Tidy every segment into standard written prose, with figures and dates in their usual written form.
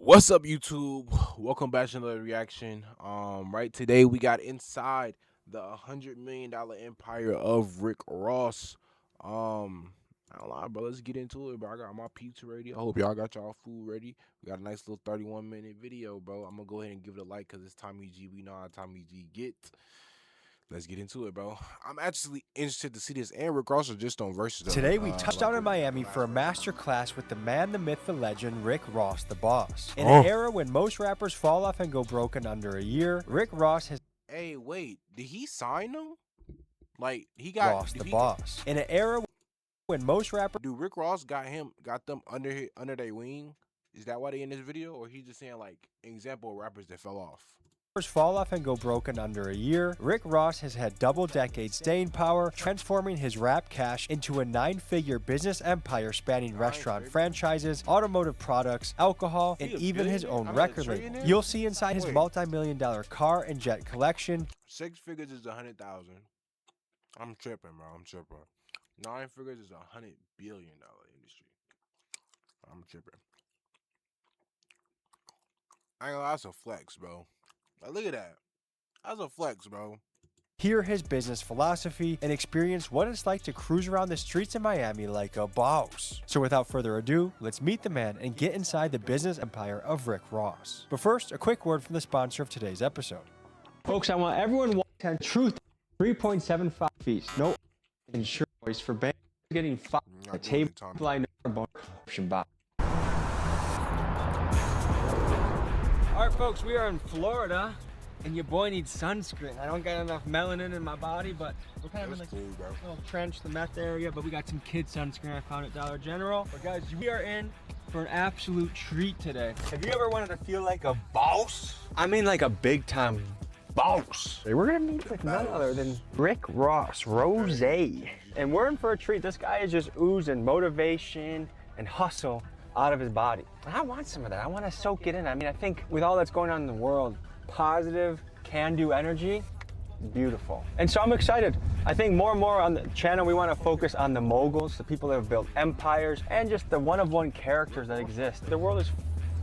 What's up, YouTube? Welcome back to another reaction. Right today we got inside the $100 million empire of Rick Ross. I don't lie, bro. Let's get into it, bro. I got my pizza ready. I hope y'all got y'all food ready. We got a nice little 31-minute video, bro. I'm gonna go ahead and give it a like because it's Tommy G. We know how Tommy G get. Let's get into it, bro. I'm actually interested to see this. And Rick Ross are just on Versus. Today we touched down in Miami for a master class with the man, the myth, the legend, Rick Ross, the boss. In an era when most rappers fall off and go broken under a year, Rick Ross has. Hey, wait, did he sign them? Like he got Ross, the boss. In an era when most rappers. Do Rick Ross got them under their wing? Is that why they in this video, or he just saying like example of rappers that fell off? Fall off and go broken under a year, Rick Ross has had double-decade staying power, transforming his rap cash into a 9-figure business empire spanning restaurant franchises, automotive products, alcohol, and even his own record label. You'll see inside his multi-million-dollar car and jet collection. 6 figures is 100,000. I'm tripping, bro. I'm tripping. 9 figures is $100 billion industry. I'm tripping. I ain't gonna lie, that's a flex, bro. Like, look at that. That's a flex, bro. Hear his business philosophy and experience what it's like to cruise around the streets of Miami like a boss. So without further ado, let's meet the man and get inside the business empire of Rick Ross. But first, a quick word from the sponsor of today's episode. Folks, I want everyone to watch Truth 3.75 fees. No insurance for banks getting five a table line option box. All right, folks, we are in Florida, and your boy needs sunscreen. I don't got enough melanin in my body, but we're kind of in like a little trench, the meth area, but we got some kid sunscreen I found at Dollar General. But guys, we are in for an absolute treat today. Have you ever wanted to feel like a boss? I mean like a big time boss. We're gonna meet with none other than Rick Ross, Rose. And we're in for a treat. This guy is just oozing motivation and hustle out of his body. And I want some of that. I want to soak it in. I mean, I think with all that's going on in the world, positive, can-do energy, beautiful. And so I'm excited. I think more and more on the channel, we want to focus on the moguls, the people that have built empires, and just the one-of-one characters that exist. The world is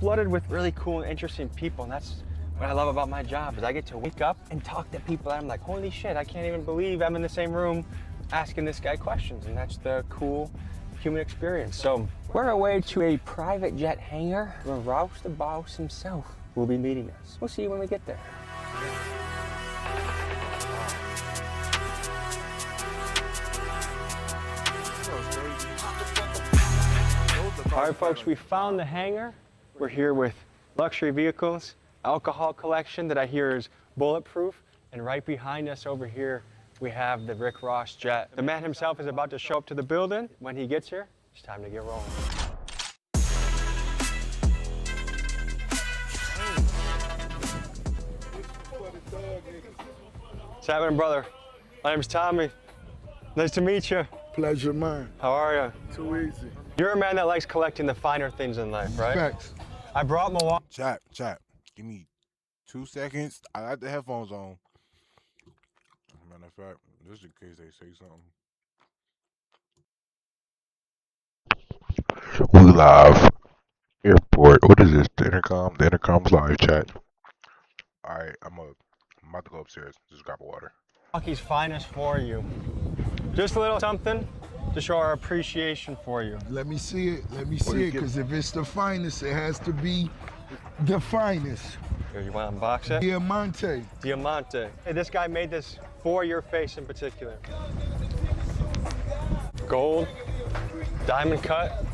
flooded with really cool and interesting people, and that's what I love about my job, is I get to wake up and talk to people, and I'm like, holy shit, I can't even believe I'm in the same room asking this guy questions, and that's the cool human experience. So we're on our way to a private jet hangar where Ross the boss himself will be meeting us. We'll see you when we get there. All right, folks, we found the hangar. We're here with luxury vehicles, alcohol collection that I hear is bulletproof, and right behind us over here we have the Rick Ross jet. The man himself is about to show up to the building. When he gets here, it's time to get rolling. What's happening, brother? My name's Tommy. Nice to meet you. Pleasure mine. How are you? Too easy. You're a man that likes collecting the finer things in life, right? Facts. I brought Milwaukee. Chat. Give me 2 seconds. I got the headphones on. Matter of fact, just in case they say something. We live. Airport. What is this? The intercom? The intercom's live, chat. Alright, I'm about to go upstairs. Just grab a water. Milwaukee's finest for you. Just a little something to show our appreciation for you. Let me see it. Let me see it. Because if it's the finest, it has to be the finest. Here, you want to unbox it? Diamante. Diamante. Hey, this guy made this for your face in particular. Gold, diamond cut.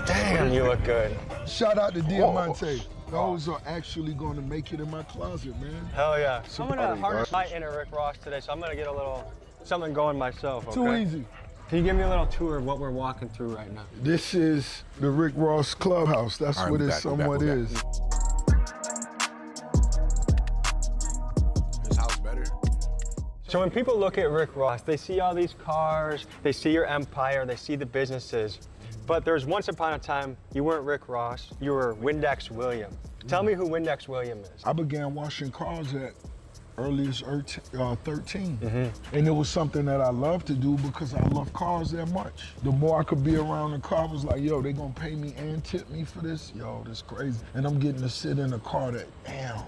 Damn, you look good. Shout out to Diamante. Those are actually going to make it in my closet, man. Hell yeah. I'm gonna harness my inner Rick Ross today, so I'm gonna get a little something going myself, okay? Too easy. Can you give me a little tour of what we're walking through right now? This is the Rick Ross Clubhouse. That's what it somewhat is. This house better. So when people look at Rick Ross, they see all these cars, they see your empire, they see the businesses. But there's once upon a time, you weren't Rick Ross, you were Windex William. Tell me who Windex William is. I began washing cars at early as 13. And it was something that I loved to do because I love cars that much. The more I could be around the car, I was like, yo, they gonna pay me and tip me for this? Yo, this crazy. And I'm getting to sit in a car that, damn,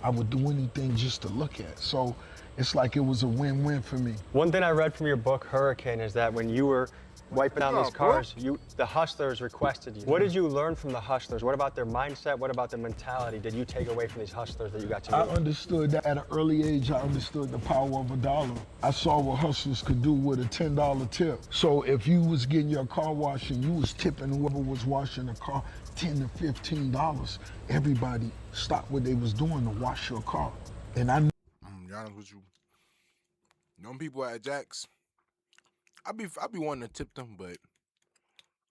I would do anything just to look at. So it's like it was a win-win for me. One thing I read from your book, Hurricane, is that when you were wiping down these cars, the hustlers requested you. What did you learn from the hustlers? What about their mindset? What about their mentality did you take away from these hustlers that you got to meet? I understood that at an early age. I understood the power of $1. I saw what hustlers could do with a $10 tip. So if you was getting your car washed and you was tipping whoever was washing the car $10 to $15, everybody stopped what they was doing to wash your car. And I be honest with you. Them people at Jack's, I be wanting to tip them, but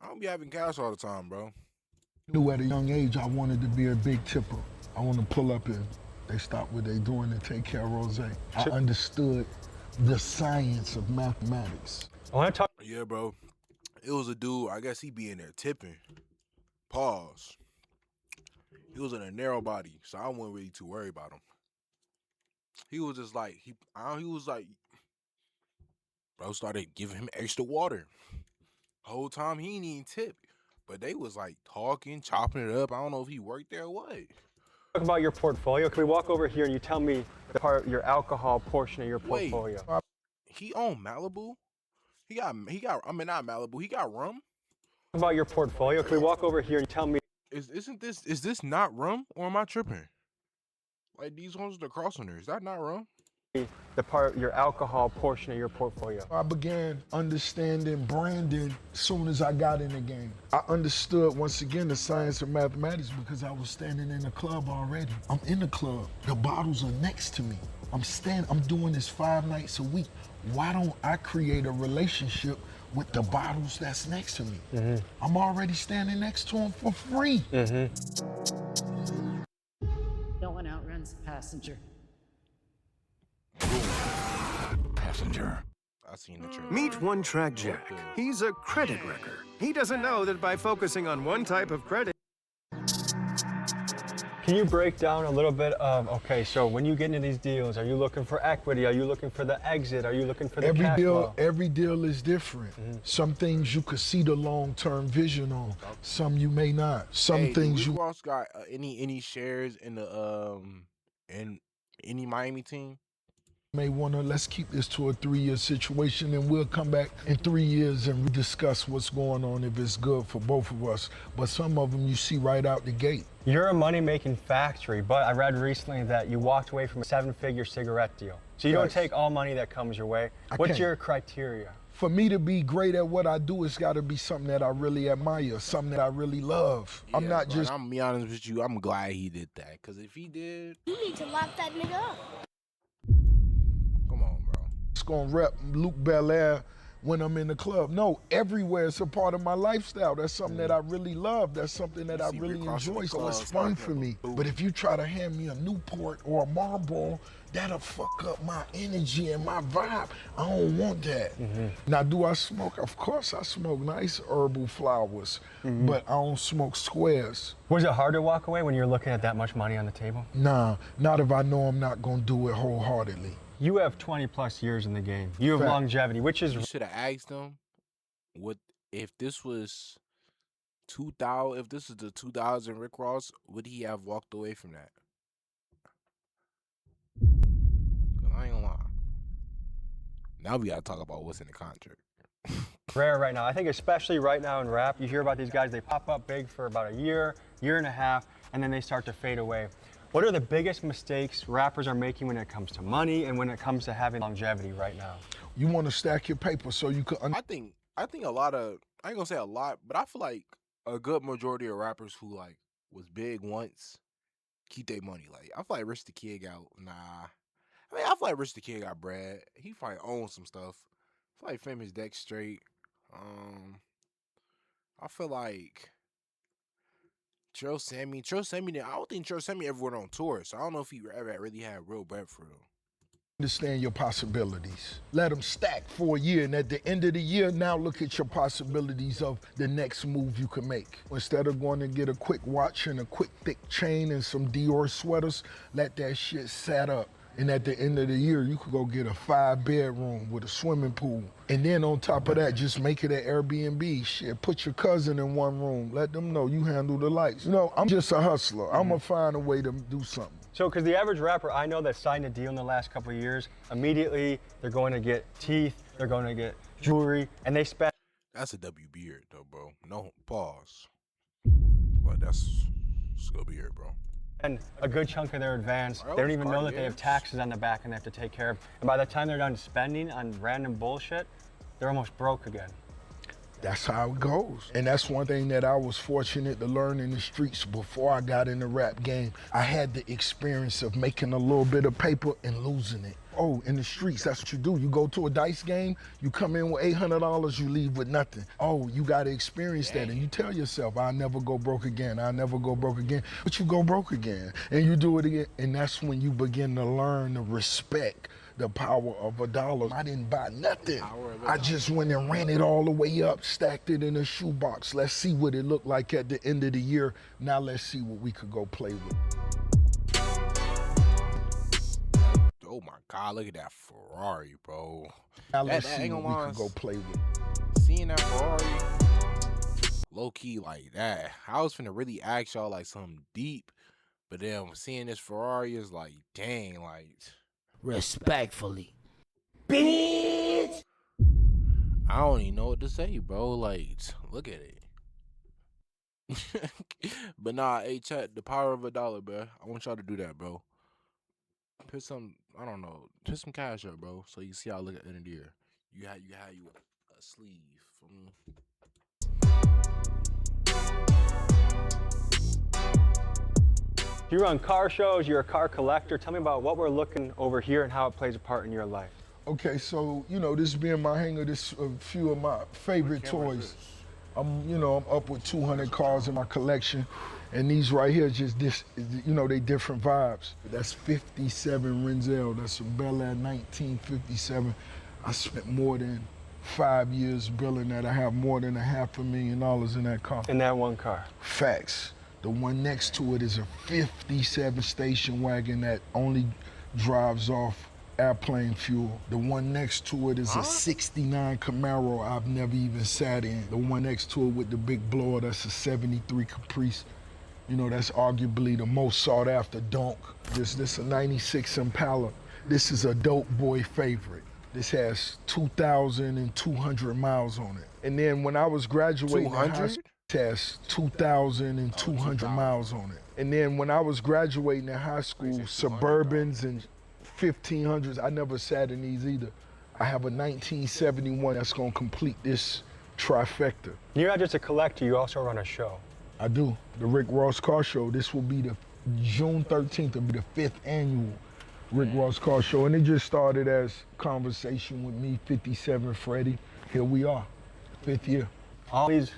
I don't be having cash all the time, bro. knew at a young age I wanted to be a big tipper. I want to pull up and they stop what they doing and take care of Rose. I understood the science of mathematics. I want to talk. Yeah, bro. It was a dude, I guess he be in there tipping. Pause. He was in a narrow body, so I wasn't really too worried about him. He was just like, bro started giving him extra water. Whole time he ain't even tip. But they was like talking, chopping it up. I don't know if he worked there or what. Talk about your portfolio. Can we walk over here and you tell me your alcohol portion of your portfolio? Wait, he owned Malibu? He got, I mean, not Malibu, he got rum? Talk about your portfolio. Can we walk over here and tell me? Is this not rum or am I tripping? Like these ones, the crosswinners, is that not rum? Your alcohol portion of your portfolio. I began understanding branding as soon as I got in the game. I understood, once again, the science of mathematics because I was standing in the club already. I'm in the club. The bottles are next to me. I'm doing this 5 nights a week. Why don't I create a relationship with the bottles that's next to me? I'm already standing next to them for free. No one outruns the passenger. Passenger. I seen the trick. Meet One Track Jack. He's a credit wrecker. He doesn't know that by focusing on one type of credit. Can you break down a little bit of, okay, so when you get into these deals, are you looking for equity? Are you looking for the exit? Are you looking for the cash flow? Every deal is different. Some things you could see the long-term vision on. Some you may not. Some things you you also got any shares in the in any Miami team? may want to, let's keep this to a 3-year situation and we'll come back in 3 years and discuss what's going on if it's good for both of us. But some of them you see right out the gate. You're a money-making factory, but I read recently that you walked away from a 7-figure cigarette deal. So you don't take all money that comes your way. What's your criteria? For me to be great at what I do, it's got to be something that I really admire, something that I really love. Yeah, I'm not just... I'm gonna be honest with you, I'm glad he did that. Because if he did... You need to lock that nigga up. Come on, bro. It's going to rep Luke Belaire when I'm in the club. No, everywhere it's a part of my lifestyle. That's something that I really love. That's something that I really enjoy. So it's fun for me. But if you try to hand me a Newport or a Marlboro, that'll fuck up my energy and my vibe. I don't want that. Now, do I smoke? Of course I smoke nice herbal flowers, but I don't smoke squares. Was it hard to walk away when you're looking at that much money on the table? Nah, not if I know I'm not going to do it wholeheartedly. You have 20 plus years in the game. You have longevity, which is... You should have asked him what if this was 2000, if this is the 2000 Rick Ross, would he have walked away from that? 'Cause I ain't gonna lie. Now we gotta talk about what's in the contract. rare right now. I think especially right now in rap, you hear about these guys, they pop up big for about a year and a half, and then they start to fade away. What are the biggest mistakes rappers are making when it comes to money and when it comes to having longevity right now? You want to stack your paper so you could... I think a lot of, I ain't gonna say a lot, but I feel like a good majority of rappers who like was big once keep their money. Like I feel like Rich the Kid got I feel like Rich the Kid got bread. He probably owns some stuff. I feel like Famous Dex straight. I feel like Trill Sammy, I don't think Trill Sammy ever went on tour, so I don't know if he ever really had real bread for real. Understand your possibilities. Let them stack for a year, and at the end of the year, now look at your possibilities of the next move you can make. Instead of going to get a quick watch and a quick thick chain and some Dior sweaters, let that shit set up And at the end of the year, you could go get a 5-bedroom with a swimming pool. And then on top of that, just make it an Airbnb. Shit, put your cousin in one room. Let them know you handle the lights. You know, I'm just a hustler. I'm going to find a way to do something. So, because the average rapper I know that signed a deal in the last couple of years, immediately they're going to get teeth, they're going to get jewelry, and they spend. That's a W beard though, bro. No pause. But that's still beard, bro. And a good chunk of their advance, they don't even know that they have taxes on the back and they have to take care of. And by the time they're done spending on random bullshit, they're almost broke again. That's how it goes. And that's one thing that I was fortunate to learn in the streets before I got in the rap game. I had the experience of making a little bit of paper and losing it. Oh, in the streets, that's what you do. You go to a dice game, you come in with $800, you leave with nothing. Oh, you got to experience that. And you tell yourself, I'll never go broke again. I'll never go broke again. But you go broke again. And you do it again. And that's when you begin to learn to respect the power of a dollar. I didn't buy nothing. I just went and ran it all the way up, stacked it in a shoebox. Let's see what it looked like at the end of the year. Now let's see what we could go play with. Oh my God, look at that Ferrari, bro. Now let's see what we could go play with. Seeing that Ferrari, low key like that, I was finna really ask y'all like something deep, but then seeing this Ferrari is like, dang, like. Respectfully. Bitch! I don't even know what to say, bro. Like, look at it. But nah, hey, chat, the power of a dollar, bro. I want y'all to do that, bro. Put some, I don't know, put some cash up, bro, so you see how I look at the end of the year. You have a sleeve for me. You run car shows, you're a car collector. Tell me about what we're looking over here and how it plays a part in your life. Okay, so, you know, this being my hangar, this a few of my favorite toys. I'm up with 200 cars in my collection, and these right here, just this, you know, they different vibes. That's 57 Renzel, that's a Bel Air 1957. I spent more than 5 years building that. I have more than $500,000 in that car. In that one car? Facts. The one next to it is a 57 station wagon that only drives off airplane fuel. The one next to it is a 69 Camaro I've never even sat in. The one next to it with the big blower, that's a 73 Caprice. You know, that's arguably the most sought after donk. This a 96 Impala. This is a dope boy favorite. This has 2,200 miles on it. And then when I was graduating, 200? it has 2,200 miles on it. And then when I was graduating in high school, Suburbans and 1500s, I never sat in these either. I have a 1971 that's gonna complete this trifecta. You're not just a collector, you also run a show. I do. The Rick Ross Car Show. This will be the June 13th, it'll be the 5th annual Rick Ross Car Show. And it just started as conversation with me, 57 Freddie. Here we are, 5th year. All these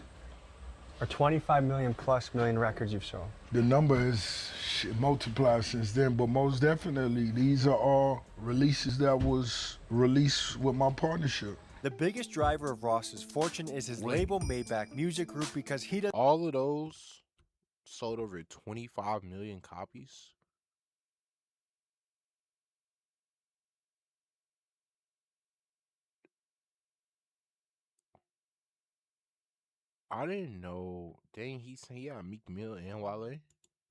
are 25 million plus records you've sold. The number is multiplied since then, but most definitely, these are all releases that was released with my partnership. The biggest driver of Ross's fortune is his label Maybach Music Group because he does. All of those sold over 25 million copies. I didn't know. Dang, he got Meek Mill and Wale.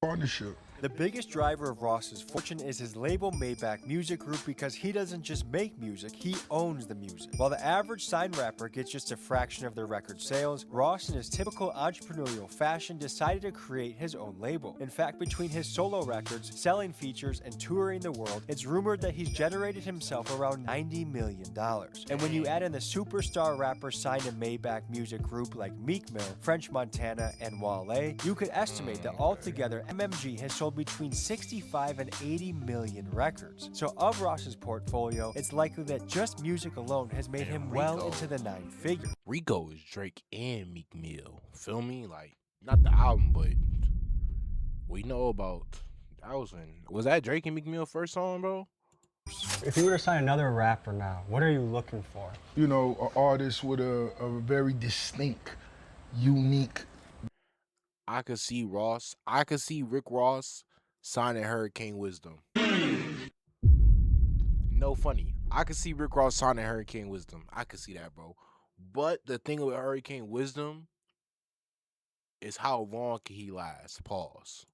Partnership. The biggest driver of Ross's fortune is his label Maybach Music Group because he doesn't just make music, he owns the music. While the average signed rapper gets just a fraction of their record sales, Ross in his typical entrepreneurial fashion decided to create his own label. In fact, between his solo records, selling features, and touring the world, it's rumored that he's generated himself around $90 million. And when you add in the superstar rappers signed to Maybach Music Group like Meek Mill, French Montana, and Wale, you could estimate that altogether MMG has sold between 65 and 80 million records. So of Ross's portfolio, it's likely that just music alone has made him well into the 9 figures. Rico is Drake and Meek Mill. Feel me? Like, not the album, but we know about was that Drake and Meek Mill first song, bro? If you were to sign another rapper now, what are you looking for? You know, an artist with a very distinct, unique. I could see Rick Ross signing Hurricane Wisdom. no funny. I could see Rick Ross signing Hurricane Wisdom. I could see that, bro. But the thing with Hurricane Wisdom is how long can he last? Pause.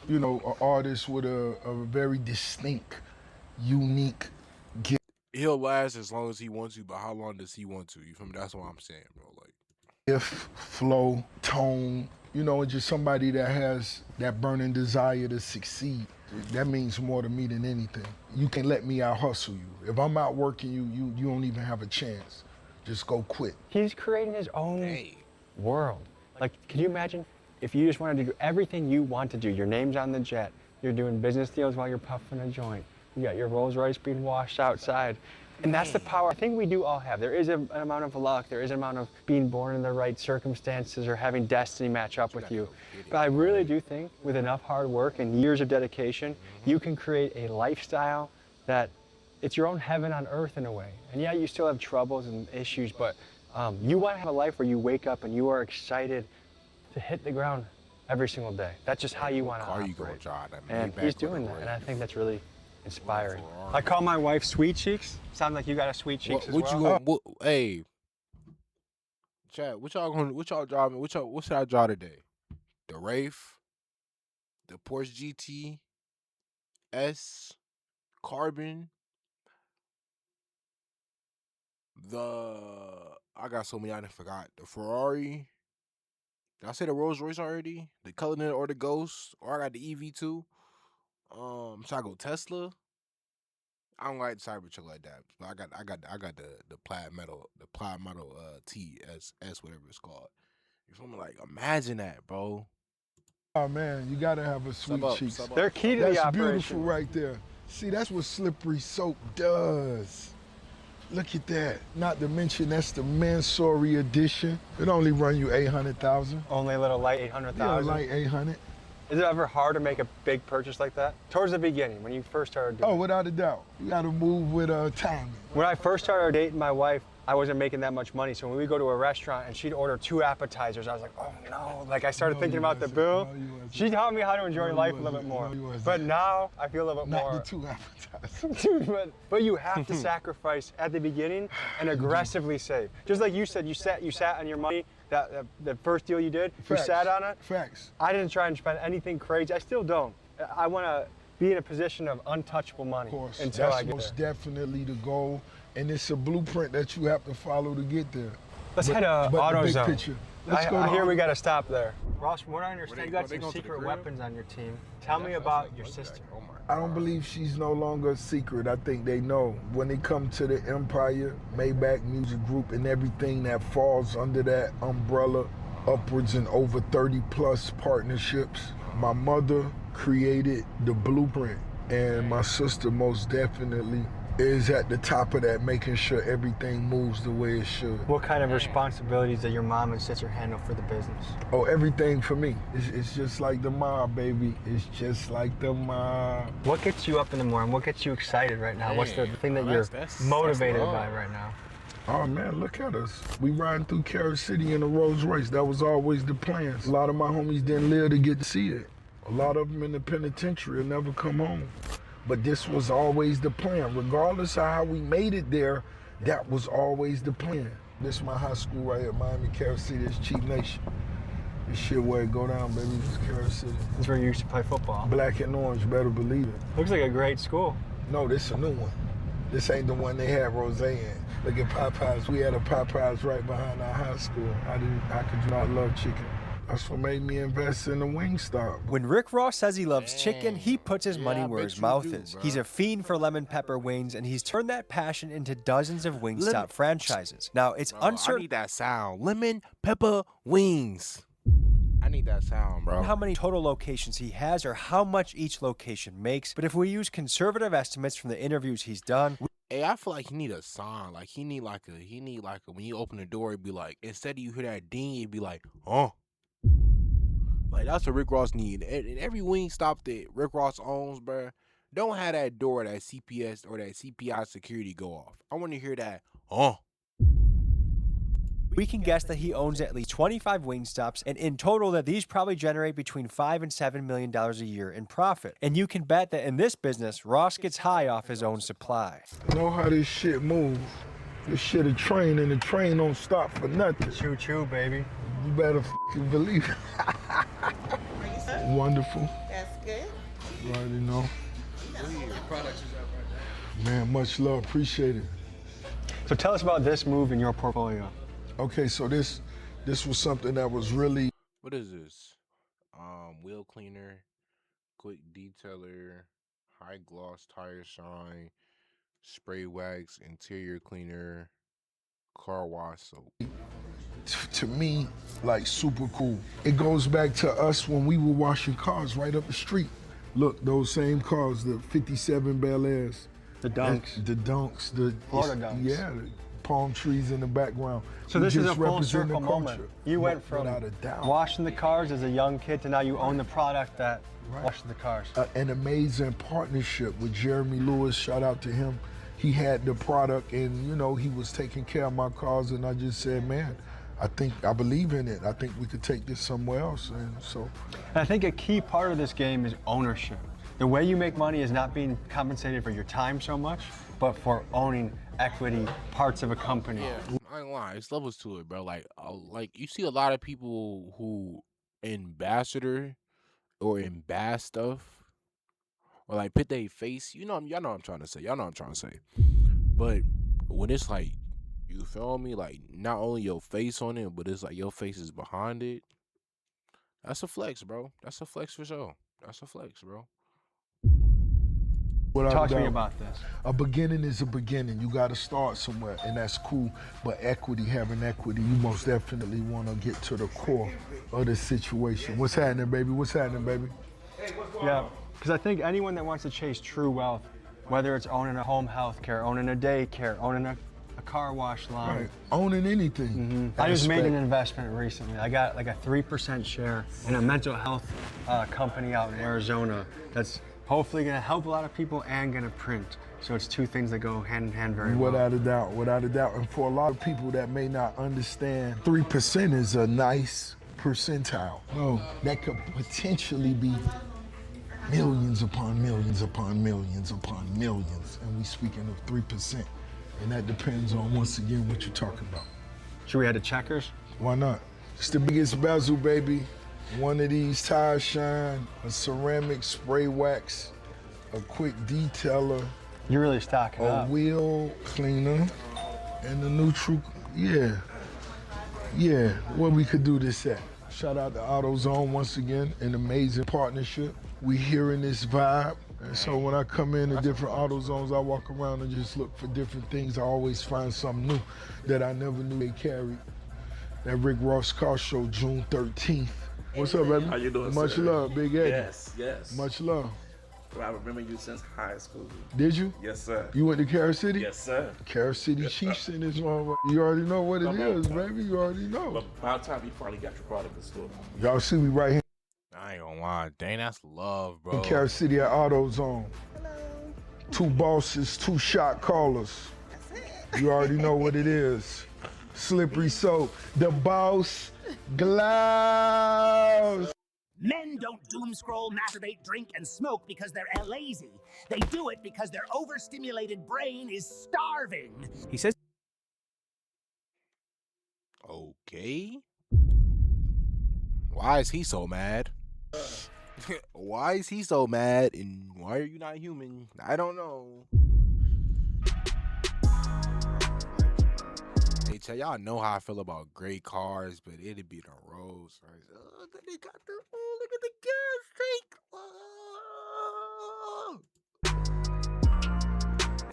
You know, an artist with a very distinct, unique gift. He'll last as long as he wants to, but how long does he want to? You feel me? That's what I'm saying, bro. Like, Gift, flow, tone, you know, and just somebody that has that burning desire to succeed. That means more to me than anything. You can let me out hustle you. If I'm out working you, you don't even have a chance. Just go quit. He's creating his own world. Like, can you imagine if you just wanted to do everything you want to do? Your name's on the jet. You're doing business deals while you're puffing a joint. You got your Rolls Royce being washed outside. And that's the power I think we do all have. There is an amount of luck. There is an amount of being born in the right circumstances or having destiny match up with you. But I really do think with enough hard work and years of dedication, you can create a lifestyle that it's your own heaven on earth in a way. And yeah, you still have troubles and issues, but you want to have a life where you wake up and you are excited to hit the ground every single day. That's just how you want to operate. And he's doing that, and I think that's really inspiring. I call my wife Sweet Cheeks. Sounds like you got a Sweet Cheeks as well. Hey, Chad, what y'all driving? What should I drive today? The Wraith, the Porsche GT, S, Carbon, I got so many I done forgot. The Ferrari. Did I say the Rolls Royce already? The Cullinan or the Ghost? Or I got the EV2. Should I go Tesla? I don't like the Cybertruck like that. But I got the plaid metal, T S whatever it's called. You feel me? Like, imagine that, bro. Oh man, you gotta have a Sweet Cheeks. They're key to the operation. That's beautiful right there. See, that's what Slippery Soap does. Look at that. Not to mention that's the Mansory edition. It only run you 800,000. Only a little light 800,000. Yeah, light 800. Is it ever hard to make a big purchase like that? Towards the beginning, when you first started doing it? Without a doubt. You gotta move with timing. When I first started dating my wife, I wasn't making that much money. So when we go to a restaurant and she'd order 2 appetizers, I was like, oh no. Like I started thinking about the bill. She taught me how to enjoy life a little bit more. But now I feel a little bit more. Not the 2 appetizers. Dude, but you have to sacrifice at the beginning and aggressively save. Just like you said, you sat on your money. The first deal you did, Facts. You sat on it. Facts. I didn't try and spend anything crazy. I still don't. I want to be in a position of untouchable money. Of course, until that's most definitely the goal, and it's a blueprint that you have to follow to get there. Let's head to AutoZone. I hear we got to stop there. Ross, from what I understand, you got some secret weapons on your team. Tell me about your sister. I don't believe she's no longer a secret. I think they know. When it comes to the Empire, Maybach Music Group, and everything that falls under that umbrella, upwards and over 30 plus partnerships, my mother created the blueprint, and my sister most definitely is at the top of that, making sure everything moves the way it should. What kind of responsibilities did your mom and sister handle for the business? Oh, everything for me. It's just like the mob, baby. It's just like the mob. What gets you up in the morning? What gets you excited right now? What's the thing that you're motivated by right now? Oh man, look at us. We riding through Carol City in a Rolls Royce. That was always the plan. A lot of my homies didn't live to get to see it. A lot of them in the penitentiary will never come home. But this was always the plan. Regardless of how we made it there, that was always the plan. This is my high school right here, Miami, Carol City. It's Cheap Nation. This shit where it go down, baby. This is Carol City. That's where you used to play football. Black and orange, better believe it. Looks like a great school. No, this is a new one. This ain't the one they had Rose in. Look at Popeyes. We had a Popeyes right behind our high school. I could not love chicken. That's what made me invest in the Wingstop. When Rick Ross says he loves chicken, he puts his money where his mouth is. Bro. He's a fiend for lemon pepper wings, and he's turned that passion into dozens of Wingstop franchises. Now, it's uncertain. I need that sound. Lemon pepper wings. I need that sound, bro. How many total locations he has or how much each location makes, but if we use conservative estimates from the interviews he's done. Hey, I feel like he need a song. Like he need like a when you open the door, it'd be like, instead of you hear that ding, it'd be like, huh? Like, that's what Rick Ross need. And every Wingstop that Rick Ross owns, bro, don't have that door, that CPS or that CPI security go off. I want to hear that, huh? We can guess that he owns at least 25 Wingstops, and in total that these probably generate between $5 and $7 million a year in profit. And you can bet that in this business, Ross gets high off his own supply. Know how this shit moves. This shit a train, and the train don't stop for nothing. Choo-choo, baby. You better f***ing believe it. Wonderful. That's good. You already know. Man, much love, appreciate it. So tell us about this move in your portfolio. Okay, so this was something that was really. What is this? Wheel cleaner, quick detailer, high gloss tire shine, spray wax, interior cleaner, car wash soap. To me, like super cool. It goes back to us when we were washing cars right up the street. Look, those same cars, the 57 Bel Airs. The Dunks. The Dunks. The Florida Dunks. Yeah, the palm trees in the background. So We this is a just full represent the circle moment. culture. You went from Without a doubt. washing the cars as a young kid to now you own the product that washes the cars. An amazing partnership with Jeremy Lewis. Shout out to him. He had the product, and you know he was taking care of my cars, and I just said, man, I believe in it. I think we could take this somewhere else, and so. And I think a key part of this game is ownership. The way you make money is not being compensated for your time so much, but for owning equity parts of a company. Yeah, I ain't lying. It's levels to it, bro. Like you see a lot of people who ambassador or embass stuff, or like put their face. Y'all know what I'm trying to say. Y'all know what I'm trying to say. But when it's like, you feel me? Like not only your face on it, but it's like your face is behind it. That's a flex, bro. That's a flex for sure. That's a flex, bro. Talk to me about this. A beginning is a beginning. You got to start somewhere, and that's cool. But having equity, you most definitely want to get to the core of the situation. What's happening, baby? What's happening, baby? Yeah, because I think anyone that wants to chase true wealth, whether it's owning a home health care, owning a daycare, owning a car wash line. Right. Owning anything. I just made an investment recently. I got like a 3% share in a mental health company out in Arizona that's hopefully gonna help a lot of people and gonna print. So it's two things that go hand in hand very well. Without a doubt, without a doubt. And for a lot of people that may not understand, 3% is a nice percentile. No, that could potentially be millions upon millions upon millions upon millions. And we speaking of 3%. And that depends on, once again, what you're talking about. Should we head to Checkers? Why not? It's the biggest bezel, baby. One of these tire shine, a ceramic spray wax, a quick detailer, You're really stocking a up. wheel cleaner, and the neutral, yeah, where we could do this at. Shout out to AutoZone once again, an amazing partnership. We hearing this vibe, and so when I come in to different AutoZones, I walk around and just look for different things. I always find something new that I never knew they carried. That Rick Ross Car Show, June 13th. What's up, baby? How you doing, Much sir? love, Big Eddie. Yes. Much love. Well, I remember you since high school. Did you? Yes, sir. You went to Carol City? Yes, sir. Carol City Chiefs in this motherfucker. You already know what it Come on. is, baby. You already know. But about time you finally got your product in the store. Y'all see me right here I ain't gonna lie. Dang, that's love, bro. in Carol City at AutoZone. Two bosses, two shot callers. You already know what it is. Slippery soap. The boss gloves. Men don't doom scroll, masturbate, drink, and smoke because they're lazy. They do it because their overstimulated brain is starving. He says. Okay. Why is he so mad? Why is he so mad? And why are you not human? I don't know. Hey, Chay, y'all know how I feel about great cars, but it'd be the Rolls Royce. Oh, they got the, oh, look at the gas tank. Oh.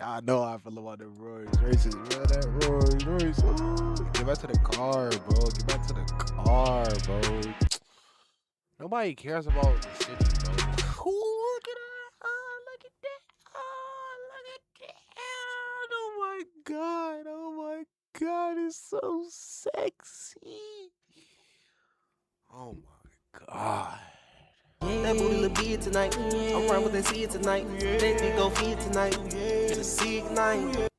Y'all know how I feel about the Rolls Royces, man. That Rolls Royce. Oh. Get back to the car, bro. Get back to the car, bro. Nobody cares about the city, bro. Ooh, look at that. Oh, look at that. Oh, look at that. Oh my God. Oh my God. It's so sexy. Oh my God. That booty look big tonight. I'm running with that seed tonight. Let me go feed tonight. Get a seed tonight.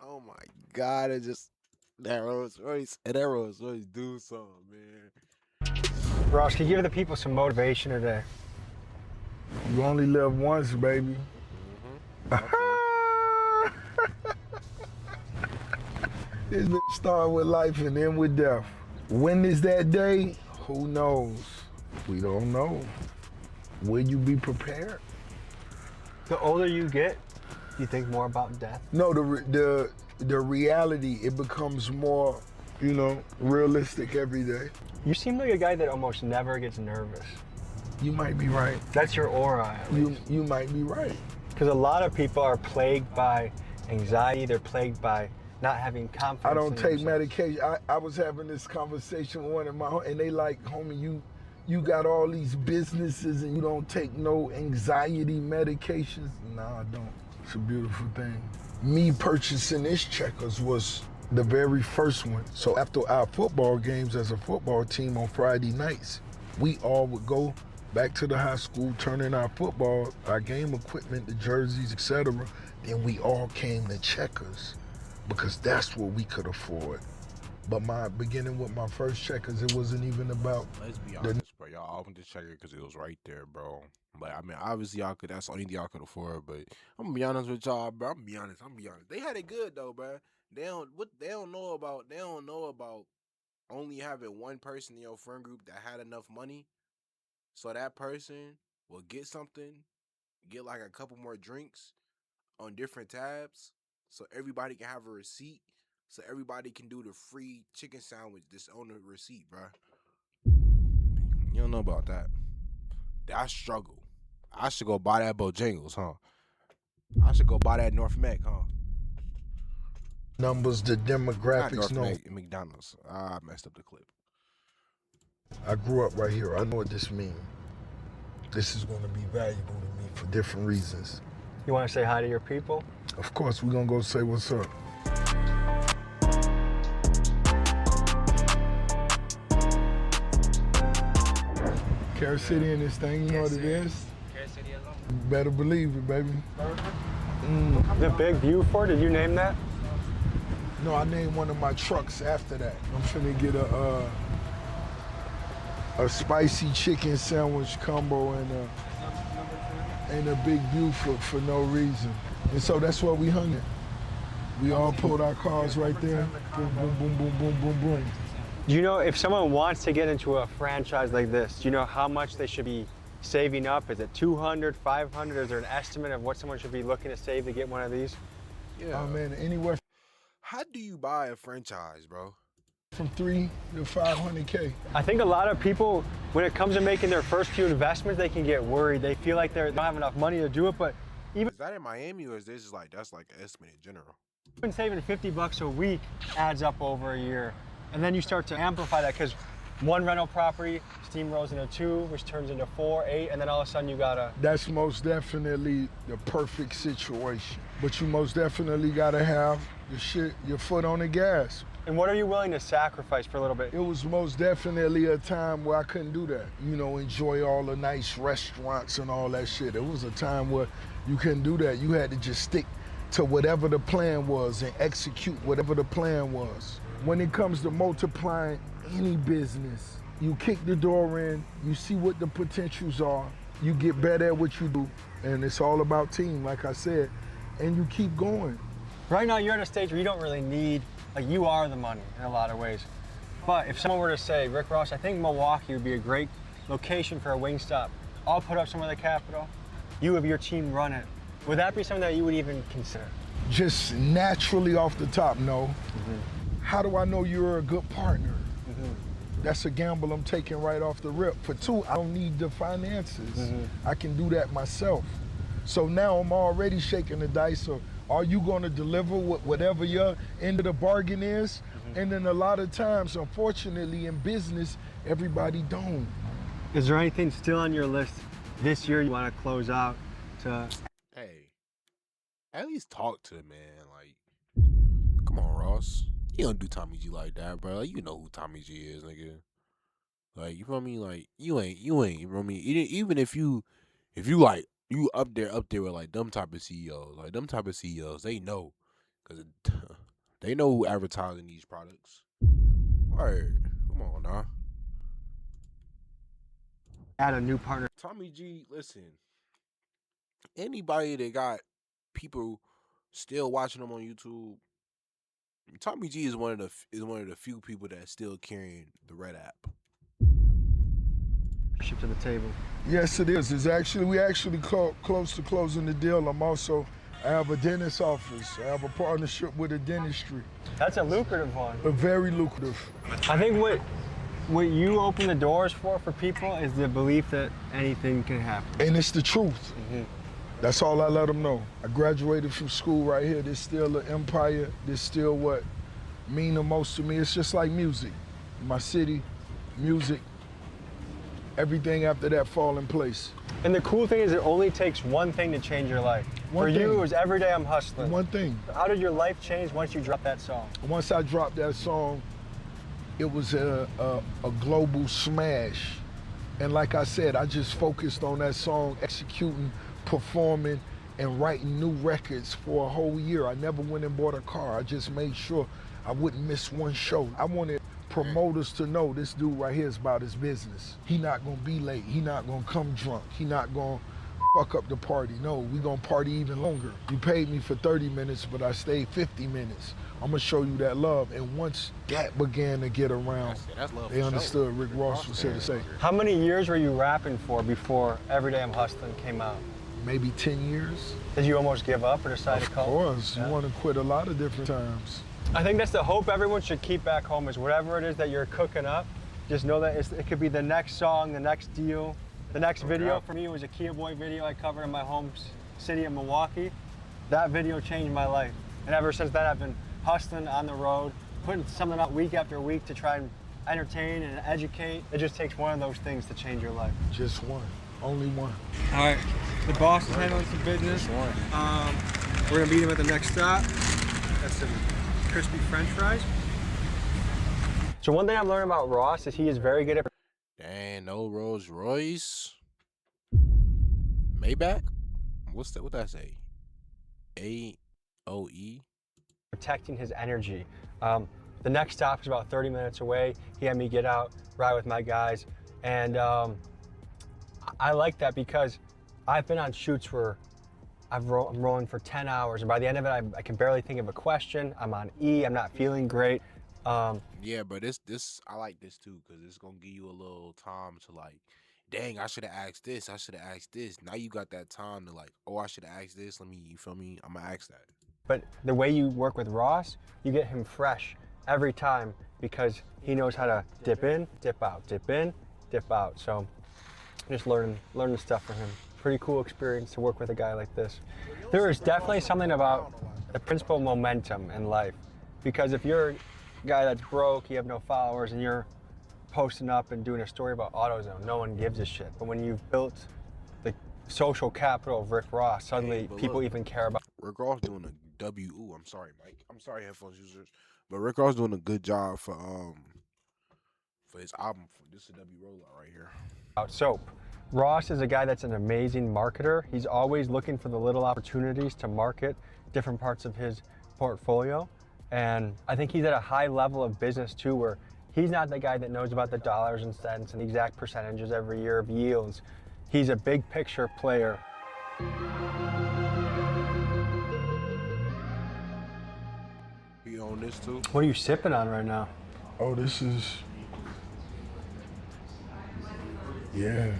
Oh my God. It just. That Rolls Royce. And that Rolls Royce do something, man. Ross, can you give the people some motivation today? You only live once, baby. This bitch start with life and end with death. When is that day? Who knows? We don't know. Will you be prepared? The older you get, you think more about death? No, the reality, it becomes more, realistic every day. You seem like a guy that almost never gets nervous. You might be right. That's your aura, at least. You might be right. Because a lot of people are plagued by anxiety. They're plagued by not having confidence. I don't in take themselves. medication. I was having this conversation with one of my, and they like, homie, you got all these businesses and you don't take no anxiety medications. Nah, I don't. It's a beautiful thing. Me purchasing this Checkers was the very first one. So after our football games as a football team on Friday nights, we all would go back to the high school, turn in our football, our game equipment, the jerseys, etc. Then we all came to Checkers because that's what we could afford. But beginning with my first Checkers, it wasn't even about. Let's be honest, bro. Y'all all went to Checker because it was right there, bro. Like, I mean, obviously y'all could. That's the only thing y'all could afford. But I'm gonna be honest with y'all, bro. I'm gonna be honest. They had it good though, bro. They don't know about only having one person in your friend group that had enough money, so that person will get something, get like a couple more drinks on different tabs, so everybody can have a receipt. So everybody can do the free chicken sandwich that's on the receipt, bro. You don't know about that. I struggle. I should go buy that Bojangles, huh? I should go buy that North Mac, huh? Numbers, the demographics, no. McDonald's. I messed up the clip. I grew up right here. I know what this means. This is going to be valuable to me for different reasons. You want to say hi to your people? Of course, we're going to go say what's up. Carrot City in this thing, you know what it is? Carrot City alone. You better believe it, baby. The Big View for? Did you name that? No, I named one of my trucks after that. I'm finna get a spicy chicken sandwich combo and a Big View for no reason. And so that's where we hung it. We all pulled our cars right there. Boom, boom, boom, boom, boom, boom, boom. Do you know if someone wants to get into a franchise like this, do you know how much they should be saving up? Is it 200, 500? Is there an estimate of what someone should be looking to save to get one of these? Yeah. Oh man, anywhere How do you buy a franchise, bro? from 3 to 500K. I think a lot of people, when it comes to making their first few investments, they can get worried. They feel like they don't have enough money to do it, but Is that in Miami or is this just like that's like an estimate in general? even saving $50 a week adds up over a year. And then you start to amplify that because one rental property steamrolls into 2, which turns into 4, 8, and then all of a sudden you gotta. That's most definitely the perfect situation. But you most definitely gotta have your foot on the gas. And what are you willing to sacrifice for a little bit? It was most definitely a time where I couldn't do that. Enjoy all the nice restaurants and all that shit. It was a time where you couldn't do that. You had to just stick to whatever the plan was and execute whatever the plan was. When it comes to multiplying any business, you kick the door in, you see what the potentials are, you get better at what you do, and it's all about team, like I said, and you keep going. Right now you're at a stage where you don't really need, you are the money in a lot of ways. But if someone were to say, Rick Ross, I think Milwaukee would be a great location for a Wingstop. I'll put up some of the capital, you have your team run it. Would that be something that you would even consider? Just naturally off the top, no. How do I know you're a good partner? That's a gamble I'm taking right off the rip. For 2, I don't need the finances. I can do that myself. So now I'm already shaking the dice of, are you gonna deliver whatever your end of the bargain is? And then a lot of times, unfortunately, in business, everybody don't. Is there anything still on your list this year you want to close out to? Hey, at least talk to the man. Like, come on, Ross. You don't do Tommy G like that, bro. Like, you know who Tommy G is, nigga. Like, you feel me? Like, you ain't, you feel me? Even if you like, you up there with like them type of CEOs. Like, them type of CEOs, they know. Cause They know who advertising these products. All right, come on now. Add a new partner. Tommy G, listen. Anybody that got people still watching them on YouTube, Tommy G is one of the few people that's still carrying the Red app. Ship to the table. Yes, it is. We actually close to closing the deal. I have a dentist office. I have a partnership with a dentistry. That's a lucrative one. A very lucrative. I think what you open the doors for people is the belief that anything can happen. And it's the truth. Mm-hmm. That's all I let them know. I graduated from school right here. This still an empire. This still what mean the most to me. It's just like music. My city, music, everything after that fall in place. And the cool thing is it only takes one thing to change your life. For you, it was Every Day I'm Hustling. One thing. How did your life change once you dropped that song? Once I dropped that song, it was a global smash. And like I said, I just focused on that song, executing, performing, and writing new records for a whole year. I never went and bought a car. I just made sure I wouldn't miss one show. I wanted promoters to know this dude right here is about his business. He not gonna be late. He not gonna come drunk. He not gonna fuck up the party. No, we gonna party even longer. You paid me for 30 minutes, but I stayed 50 minutes. I'm gonna show you that love. And once that began to get around, they understood Rick Ross was here to say. How many years were you rapping for before Every Day I'm Hustling came out? Maybe 10 years. Did you almost give up or decide to call? Of course, you want to quit a lot of different times. I think that's the hope everyone should keep back home is whatever it is that you're cooking up, just know that it could be the next song, the next deal. The next video for me was a Kia Boy video I covered in my home city of Milwaukee. That video changed my life. And ever since then, I've been hustling on the road, putting something out week after week to try and entertain and educate. It just takes one of those things to change your life. Just one, only one. All right, the boss is handling some business. We're gonna meet him at the next stop. That's some crispy French fries. So one thing I've learned about Ross is he is very good at. Dang, no Rolls Royce. Maybach? What that say? AOE? Protecting his energy. The next stop is about 30 minutes away. He had me get out, ride with my guys. And I like that because I've been on shoots where I'm rolling for 10 hours. And by the end of it, I can barely think of a question. I'm on E, I'm not feeling great. Yeah, but this I like this too because it's gonna give you a little time to like, dang, I should have asked this. I should have asked this. Now you got that time to like, oh, I should have asked this. You feel me? I'm gonna ask that. But the way you work with Ross, you get him fresh every time because he knows how to dip in, dip out, dip in, dip out. So just learning stuff from him. Pretty cool experience to work with a guy like this. There is definitely something about the principle of momentum in life because if you're guy that's broke, you have no followers, and you're posting up and doing a story about AutoZone, no one gives a shit. But when you've built the social capital of Rick Ross, suddenly people even care about. Rick Ross doing a I'm sorry, Mike. I'm sorry, headphones users, but Rick Ross doing a good job for his album. This is a W rollout right here. Soap. Ross is a guy that's an amazing marketer. He's always looking for the little opportunities to market different parts of his portfolio. And I think he's at a high level of business too, where he's not the guy that knows about the dollars and cents and the exact percentages every year of yields. He's a big picture player. You own this too? What are you sipping on right now? Oh, this is, yeah,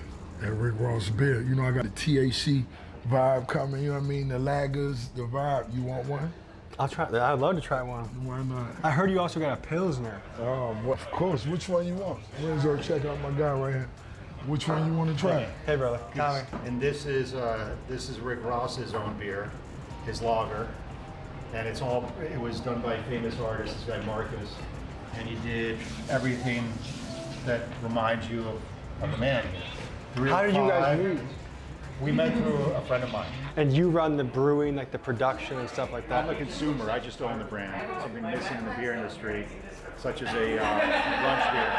that Rick Ross beer. You know, I got the THC vibe coming, you know what I mean? The lagers, the vibe. You want one? I'll try. I'd love to try one. Why not? I heard you also got a Pilsner. Well, of course. Which one you want? Windsor, check out my guy right here. Which one you want to try? Hey, brother. Tommy. And this is Rick Ross's own beer, his lager, and it was done by a famous artist, this guy Marcus, and he did everything that reminds you of the man. How did you guys meet? We met through a friend of mine. And you run the brewing, like the production and stuff like that? I'm a consumer. I just own the brand. Something missing in the beer industry, such as a lunch beer.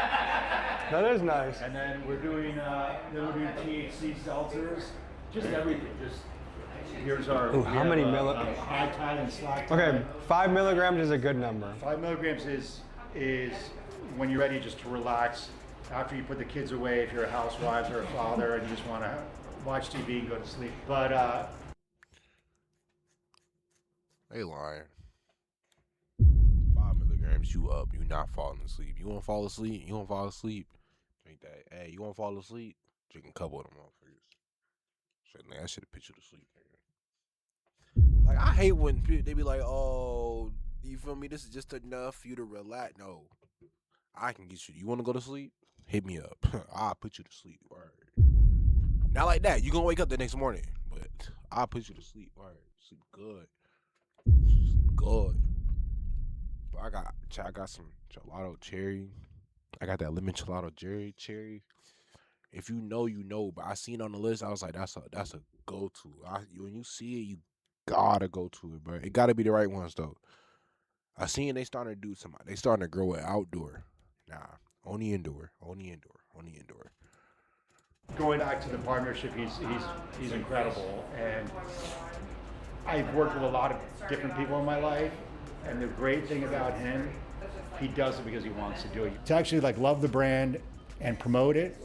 That is nice. And then we're doing THC seltzers, just everything. Just Here's our. Ooh, how many high tide and slack tide. Okay, 5 milligrams is a good number. 5 milligrams is when you're ready just to relax after you put the kids away. If you're a housewife or a father and you just want to watch TV and go to sleep. But they lying. 5 milligrams, you up? You not falling asleep? You want to fall asleep? You want to fall asleep? Drink that. Hey, you want to fall asleep? Drink a couple of them motherfuckers. Shit, man, I should have put you to sleep. Like, I hate when they be like, "Oh, you feel me? This is just enough for you to relax." No, I can get you. You want to go to sleep? Hit me up. I'll put you to sleep. Word. Not like that. You gonna wake up the next morning, but I'll put you to sleep. Word. Sleep good. Sleep good. But I got some gelato cherry. I got that lemon gelato cherry. If you know, you know. But I seen it on the list. I was like, that's a go-to. When you see it, you gotta go to it, bro. It gotta be the right ones though. I seen they starting to do some. They starting to grow it outdoor. Nah, only indoor. going back to the partnership, he's incredible, and I've worked with a lot of different people in my life, and the great thing about him, he does it because he wants to do it. To actually like love the brand and promote it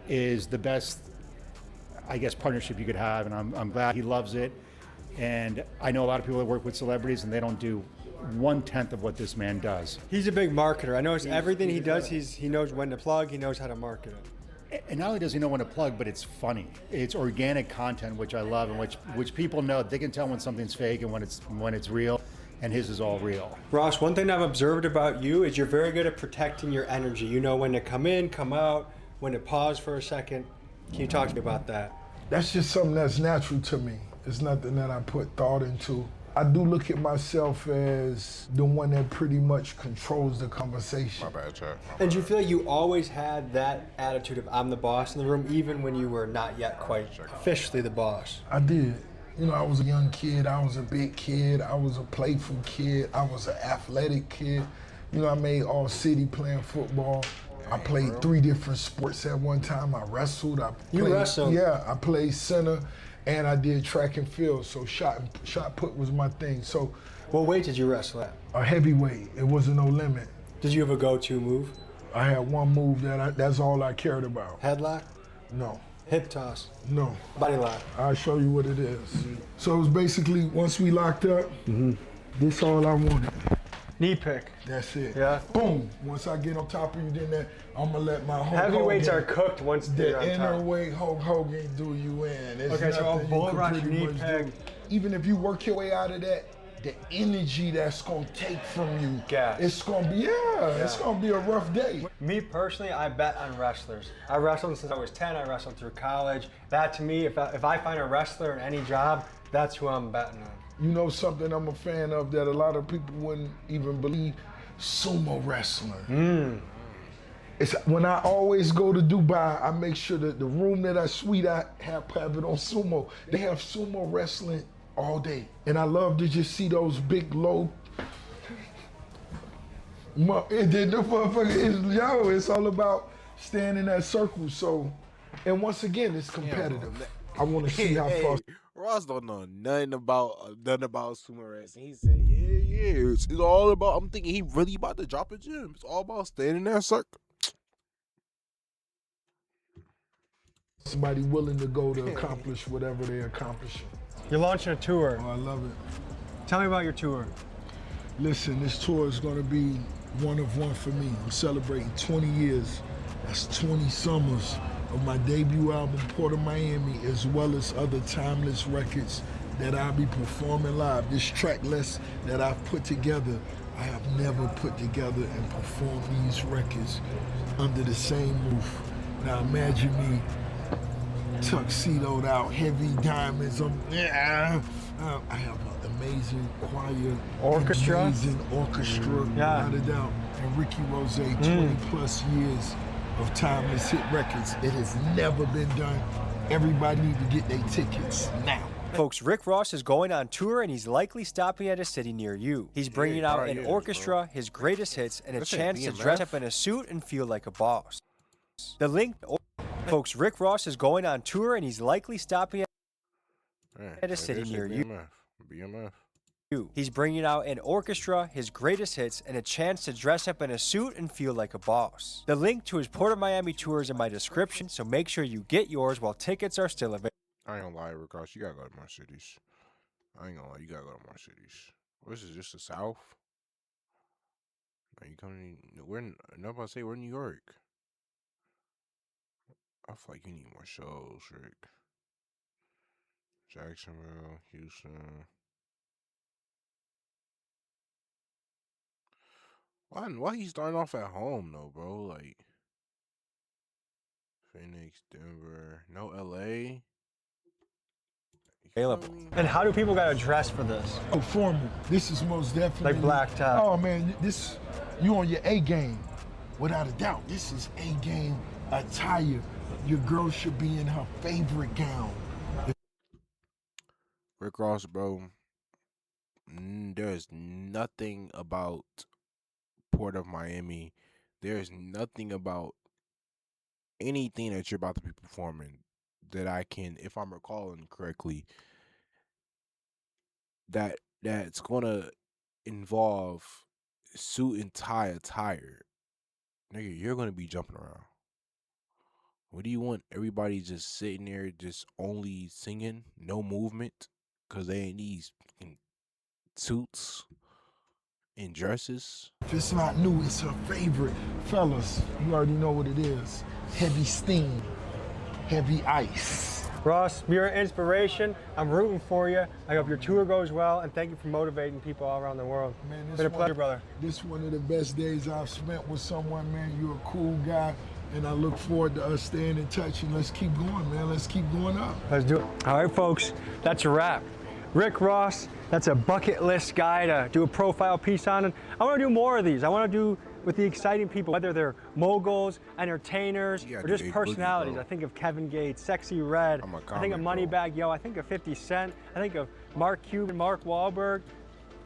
is the best, I guess, partnership you could have, and I'm glad he loves it. And I know a lot of people that work with celebrities and they don't do 1/10 of what this man does. He's a big marketer. I know everything he does, he knows when to plug, he knows how to market it. And not only does he know when to plug, but it's funny. It's organic content, which I love, and which people know. They can tell when something's fake and when it's real, and his is all real. Ross, one thing I've observed about you is you're very good at protecting your energy. You know when to come in, come out, when to pause for a second. Can you talk to me about that? That's just something that's natural to me. It's nothing that I put thought into. I do look at myself as the one that pretty much controls the conversation. My bad, Chuck. And do you feel like you always had that attitude of I'm the boss in the room, even when you were not yet quite officially the boss? I did. You know, I was a young kid, I was a big kid, I was a playful kid, I was an athletic kid. You know, I made all city playing football. I played 3 different sports at one time. I wrestled. You wrestled? Yeah, I played center, and I did track and field. So shot put was my thing. So, what weight did you wrestle at? A heavyweight. It wasn't no limit. Did you have a go-to move? I had one move that's all I cared about. Headlock? No. Hip toss? No. Body lock? I'll show you what it is. So it was basically once we locked up. This all I wanted. Knee pick. That's it. Yeah. Boom. Once I get on top of you, then I'm gonna let my Hulk Heavyweights Hogan, are cooked once they're on the inner top. weight Hulk Hogan do you in. There's okay, so a nothing bull you can rush, pretty knee much pick. do. Even if you work your way out of that, the energy that's gonna take from you, it's gonna be it's gonna be a rough day. Me personally, I bet on wrestlers. I wrestled since I was 10. I wrestled through college. That to me, if I find a wrestler in any job, that's who I'm betting on. You know something I'm a fan of that a lot of people wouldn't even believe? Sumo wrestler. It's when I always go to Dubai, I make sure that the room that I suite I have it on sumo. They have sumo wrestling all day. And I love to just see those big low it's all about staying in that circle. So, and once again, it's competitive. I want to see how far. Ross don't know nothing about sumo wrestling. He said, yeah, it's all about. I'm thinking he really about to drop a gym. It's all about staying in that circle. Somebody willing to go to accomplish whatever they're accomplishing. You're launching a tour. Oh, I love it. Tell me about your tour. Listen, this tour is going to be one of one for me. I'm celebrating 20 years. That's 20 summers of my debut album, Port of Miami, as well as other timeless records that I'll be performing live. This track list that I've put together, I have never put together and performed these records under the same roof. Now imagine me tuxedoed out, heavy diamonds. I have an amazing choir, orchestra, without a doubt. And Ricky Rose, 20 plus years of timeless hit records. It has never been done. Everybody need to get their tickets now. Folks, Rick Ross is going on tour and he's likely stopping at a city near you. He's bringing out an orchestra, his greatest hits, and a chance to dress up in a suit and feel like a boss. The link, folks, Rick Ross is going on tour and he's likely stopping at. at a city near you. BMF. He's bringing out an orchestra, his greatest hits, and a chance to dress up in a suit and feel like a boss. The link to his Port of Miami tour is in my description, so make sure you get yours while tickets are still available. I ain't gonna lie, Rick Ross, you gotta go to more cities. I ain't gonna lie, you gotta go to more cities. This is just the South. Are you coming? Nobody say we're in New York. I feel like you need more shows, Rick. Jacksonville, Houston. Why he starting off at home though, bro? Like Phoenix, Denver, no LA. And how do people gotta dress for this? Oh, formal. This is most definitely Like black tie. Oh man, this you on your A game, without a doubt. This is A game attire. Your girl should be in her favorite gown. Rick Ross, bro. There's nothing about Port of Miami. There's nothing about anything that you're about to be performing that I can, if I'm recalling correctly, that's gonna involve suit and tie attire. Nigga, you're gonna be jumping around. What do you want? Everybody just sitting there, just only singing, no movement, cause they ain't these fucking suits and dresses. If it's not new, it's her favorite. Fellas, you already know what it is. Heavy steam, heavy ice. Ross, you're an inspiration. I'm rooting for you. I hope your tour goes well, and thank you for motivating people all around the world. Man, it's been a pleasure, brother. This is one of the best days I've spent with someone, man. You're a cool guy, and I look forward to us staying in touch, and let's keep going, man. Let's keep going up. Let's do it. All right, folks, that's a wrap. Rick Ross, that's a bucket list guy to do a profile piece on. And I want to do more of these. I want to do with the exciting people, whether they're moguls, entertainers, or just personalities. I think of Kevin Gates, Sexy Red. I think of Moneybag Yo. I think of 50 Cent. I think of Mark Cuban, Mark Wahlberg.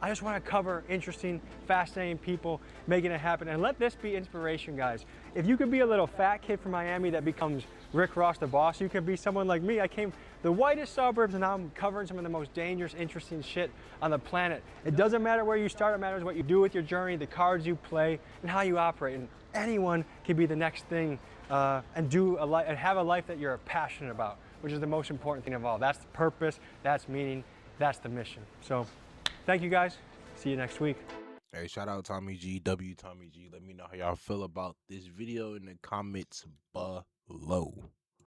I just want to cover interesting, fascinating people, making it happen. And let this be inspiration, guys. If you could be a little fat kid from Miami that becomes Rick Ross the boss, you can be someone like me. I came the whitest suburbs, and now I'm covering some of the most dangerous, interesting shit on the planet. It doesn't matter where you start, it matters what you do with your journey, the cards you play, and how you operate. And anyone can be the next thing and have a life that you're passionate about, which is the most important thing of all. That's the purpose, that's meaning, that's the mission. So thank you guys. See you next week. Hey, shout out Tommy G, Tommy G. Let me know how y'all feel about this video in the comments below.